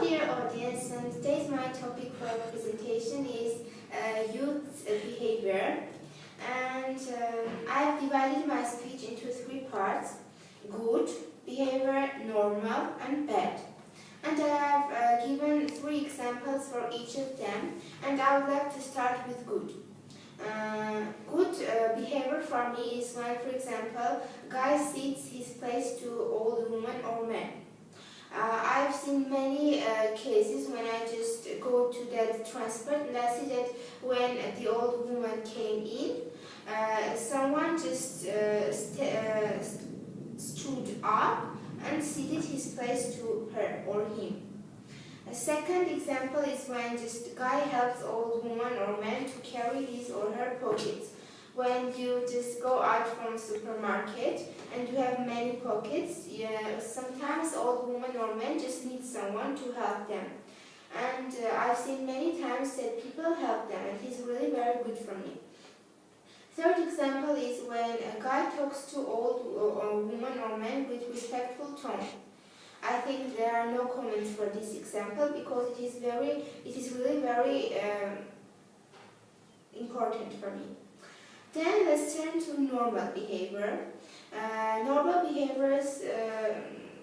dear audience, and today's my topic for presentation is youth behavior. And I've divided my speech into 3 parts: good behavior, normal, and bad. And I have given 3 examples for each of them, and I would like to start with good. Good behavior for me is when, for example, guy ceds his place to old woman or man. I've seen many cases when I just go to that transport and I see that when the old woman came in, someone just stood up and ceded his place to her or him. A second example is when just guy helps old woman or man to carry his or her pockets. When you just go out from supermarket and you have many pockets, sometimes old woman or man just need someone to help them. And I've seen many times that people help them, and it's really very good for me. Third example is when a guy talks to old woman or man with respectful tone. I think there are no comments for this example because it is really very important for me. Then let's turn to normal behavior. Normal behaviors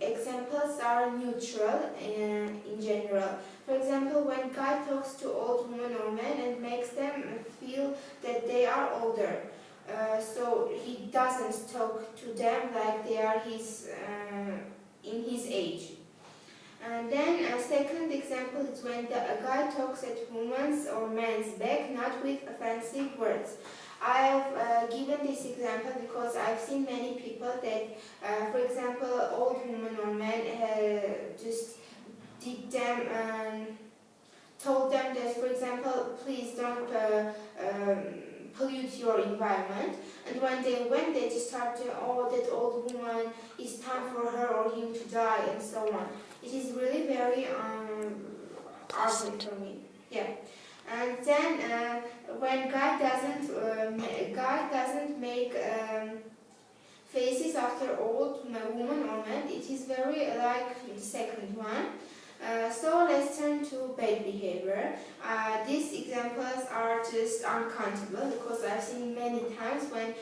examples are neutral in general. For example, when guy talks to old woman or man and makes them feel that they are older. So he doesn't talk to them like they are in his age. And then a second example is when a guy talks at woman's or man's back, not with offensive words. I have given this example because I've seen many people that, for example, old woman or man just did them and told them that, for example, please don't pollute your environment. And when they went, they just started, oh, that old woman, it's time for her or him to die, and so on. It is really very awesome for me. Yeah. And then when guy doesn't make faces after old woman or man, it is very like the second one. So let's turn to bad behavior. These examples are just uncountable because I've seen many times when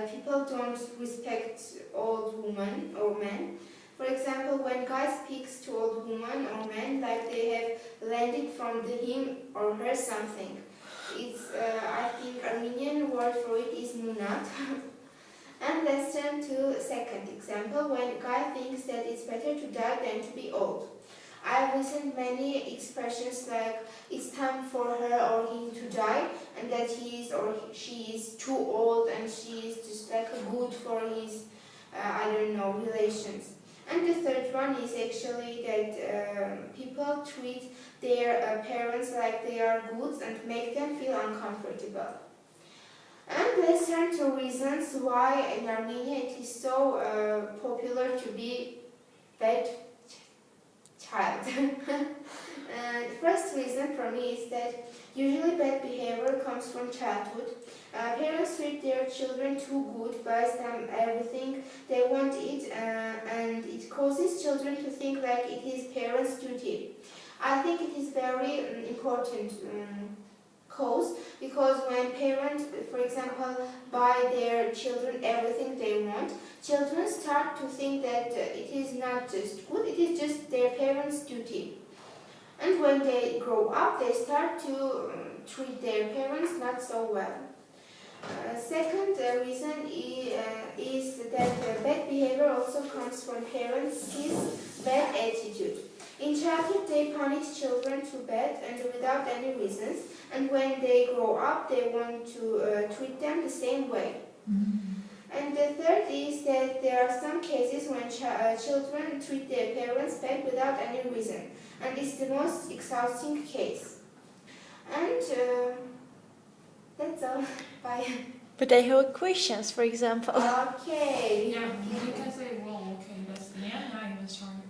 people don't respect old woman or men. For example, when guy speaks to old woman or man like they have landed from him or her something. It's, I think, Armenian word for it is munat. And let's turn to second example, when guy thinks that it's better to die than to be old. I've listened many expressions like it's time for her or him to die, and that he is or she is too old and she is just like good for his, I don't know, relations. And the third one is actually that people treat their parents like they are goods and make them feel uncomfortable. And let's turn to reasons why in Armenia it is so popular to be bad child. The first reason for me is that usually bad behavior comes from childhood. Parents treat their children too good, buys them everything they want it, and it causes children to think like it is parents' duty. I think it is very important cause, because when parents, for example, buy their children everything they want, children start to think that it is not just good, it is just their parents' duty. And when they grow up, they start to treat their parents not so well. Second reason is that bad behavior also comes from parents' bad attitude. In childhood, they punish children too bad and without any reasons, and when they grow up, they want to treat them the same way. And the third is that there are some cases when children treat their parents bad without any reason, and it's the most exhausting case. And that's all. Bye. But I have questions, for example. Okay. Yeah, you can say, well, okay, that's the end. Now you can start your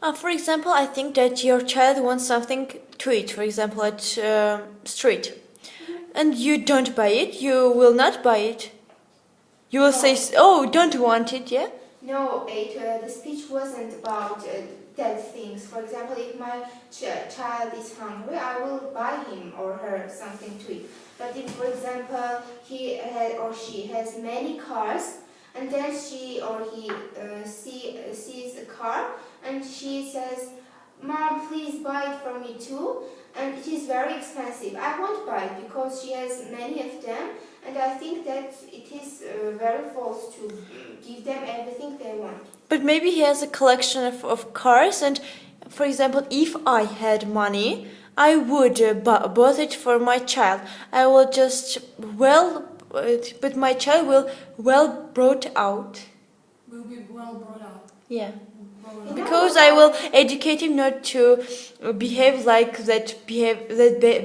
question. For example, I think that your child wants something to eat, for example, at street, and you don't buy it, you will not buy it. You will say, oh, don't want it, yeah? No, the speech wasn't about that things. For example, if my child is hungry, I will buy him or her something to eat. But if, for example, he or she has many cars, and then she or he sees a car, and she says, "Mom, please buy it for me too," and it is very expensive. I won't buy it because she has many of them, and I think that it is very false to give them everything they want. But maybe he has a collection of cars, and for example, if I had money, I would bought it for my child. I will just but my child will well brought out. Will be well brought up. Yeah. Well, Because I will educate him not to behave like that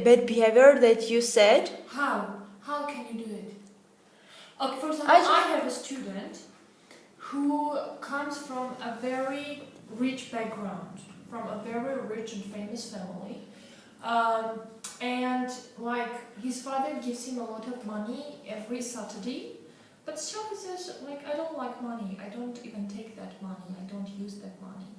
bad behavior that you said. how? How can you do it? Okay, for example, I I have a student who comes from a very rich background, from a very rich and famous family. And like his father gives him a lot of money every Saturday, but still he says, like, I don't like money, I don't even take that money, I don't use that money.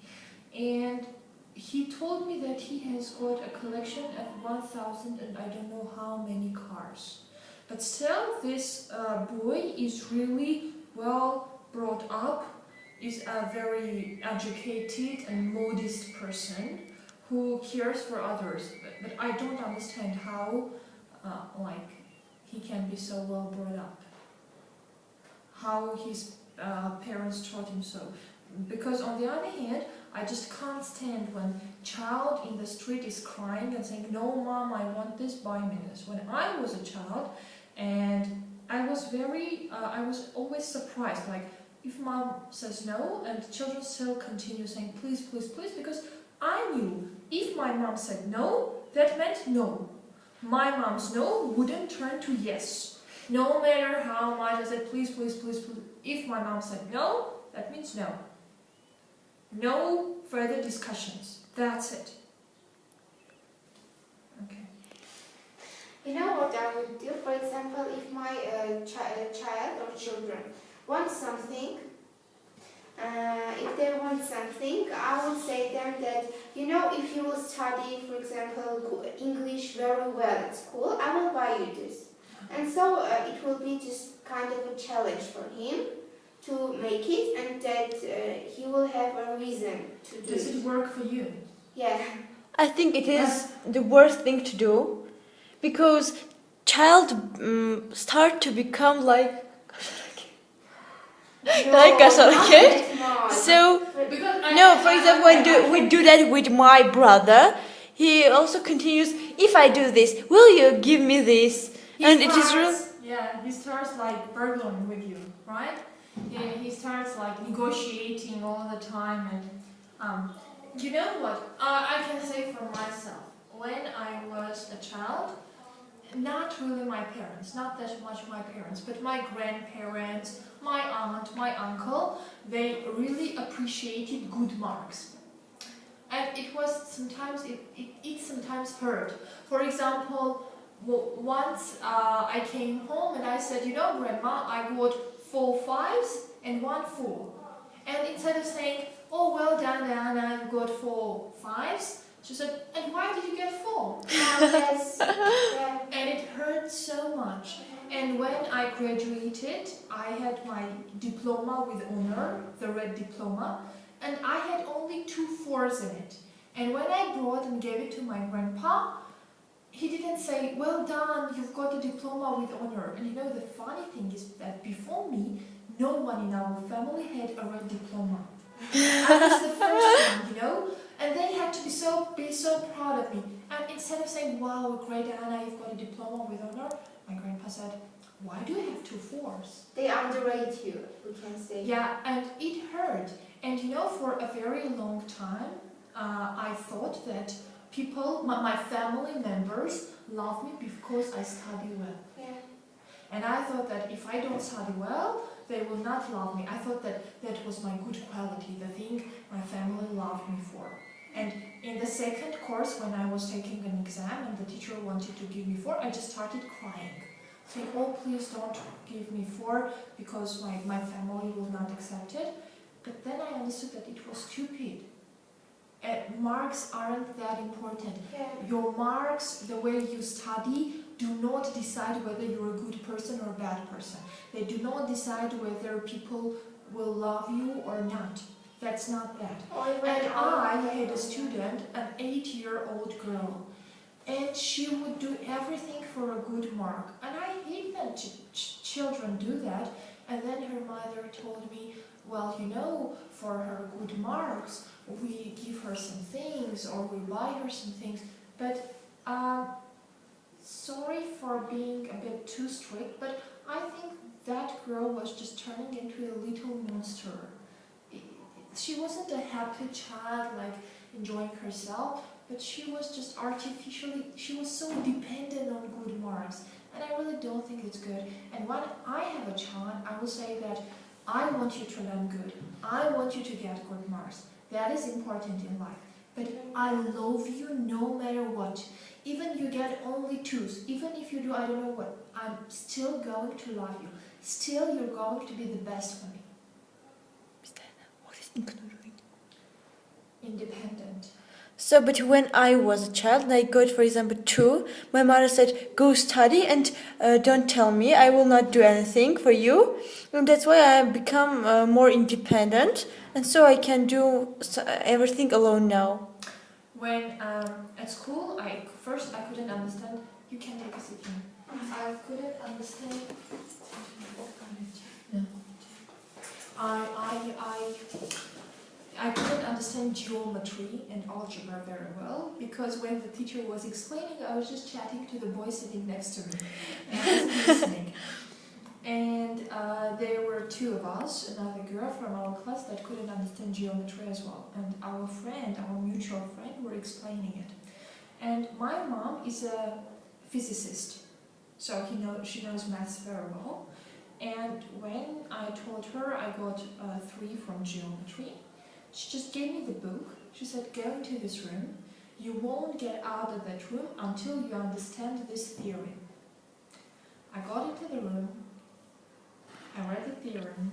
And he told me that he has got a collection of 1,000 and I don't know how many cars. But still, this boy is really well brought up, is a very educated and modest person who cares for others. But I don't understand how, like, he can be so well brought up. How his parents taught him so. Because on the other hand, I just can't stand when child in the street is crying and saying, "No, mom, I want this, buy me this." When I was a child, and I was always surprised, like, if mom says no, and children still continue saying, "Please, please, please," because I knew if my mom said no, that meant no. My mom's no wouldn't turn to yes. No matter how much I said, "Please, please, please, please." If my mom said no, that means no. No further discussions. That's it. Okay. You know what I would do? For example, if my child or children want something, if they want something, I would say them that, you know, if you will study, for example, English very well at school, I will buy you this. And so it will be just kind of a challenge for him to make it, and that he will have a reason to do it. Does it work for you? Yeah. I think it is the worst thing to do, because child start to become like No. So Because no, for example, when we do that with my brother, he also continues. If I do this, will you give me this? And it is real. Yeah, he starts like burgling with you, right? He starts like negotiating all the time, and you know what? I can say for myself, when I was a child, not really my parents, not that much my parents, but my grandparents, my aunt, my uncle, they really appreciated good marks. And it was sometimes, it sometimes hurt. For example, once I came home and I said, "You know, Grandma, I got 4 5s and 1 4. And instead of saying, "Oh, well done, Diana, you got 4 5s, she said, "And why did you get 4? Yes. Yeah. And it hurt so much. And when I graduated, I had my diploma with honor, the red diploma, and I had only 2 4s in it. And when I brought and gave it to my grandpa, he didn't say, "Well done, you've got a diploma with honor." And you know, the funny thing is that before me, no one in our family had a red diploma. I was the first one, you know, and they had to be so proud of me. And instead of saying, "Wow, great Anna, you've got a diploma with honor," my grandpa said, "Why do you have 2 4s? They underrate you, we can say. Yeah, and it hurt. And you know, for a very long time, I thought that people, my family members, love me because I study well. Yeah. And I thought that if I don't study well, they will not love me. I thought that that was my good quality, the thing my family loved me for. And in the second course, when I was taking an exam and the teacher wanted to give me 4, I just started crying. Saying, "Oh, please don't give me 4 because my family will not accept it." But then I understood that it was stupid. marks aren't that important. Yeah. Your marks, the way you study, do not decide whether you're a good person or a bad person. They do not decide whether people will love you or not. That's not that. And I had a student, an 8-year-old girl, and she would do everything for a good mark. And I hate when children do that. And then her mother told me, well, you know, for her good marks, we give her some things or we buy her some things. But sorry for being a bit too strict, but I think that girl was just turning into a little monster. She wasn't a happy child, like enjoying herself, but she was just artificially, she was so dependent on good marks. And I really don't think it's good. And when I have a child, I will say that I want you to learn good. I want you to get good marks. That is important in life. But I love you no matter what. Even you get only 2s, even if you do I don't know what, I'm still going to love you. Still you're going to be the best for me. Independent. So, but when I was a child and I got, for example, 2, my mother said, go study and don't tell me, I will not do anything for you. And that's why I become more independent, and so I can do everything alone now. When at school, first I couldn't understand, you can take a seat here. I couldn't understand, no. I couldn't understand geometry and algebra very well, because when the teacher was explaining, I was just chatting to the boy sitting next to me, and I wasn't listening. And there were 2 of us, another girl from our class that couldn't understand geometry as well, and our mutual friend, were explaining it. And my mom is a physicist, so she knows maths very well. And when I told her I got 3 from geometry, she just gave me the book. She said, go into this room. You won't get out of that room until you understand this theorem. I got into the room. I read the theorem.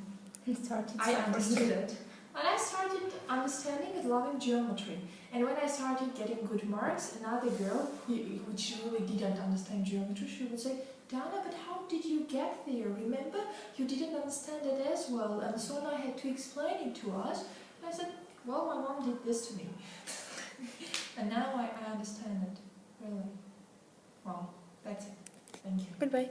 I understood it. And I started understanding and loving geometry. And when I started getting good marks, another girl, which really didn't understand geometry, she would say, Dana, but how did you get there? Remember, you didn't understand it as well. And so I had to explain it to us. I said, well, my mom did this to me. And now I understand it, really. Well, that's it. Thank you. Goodbye.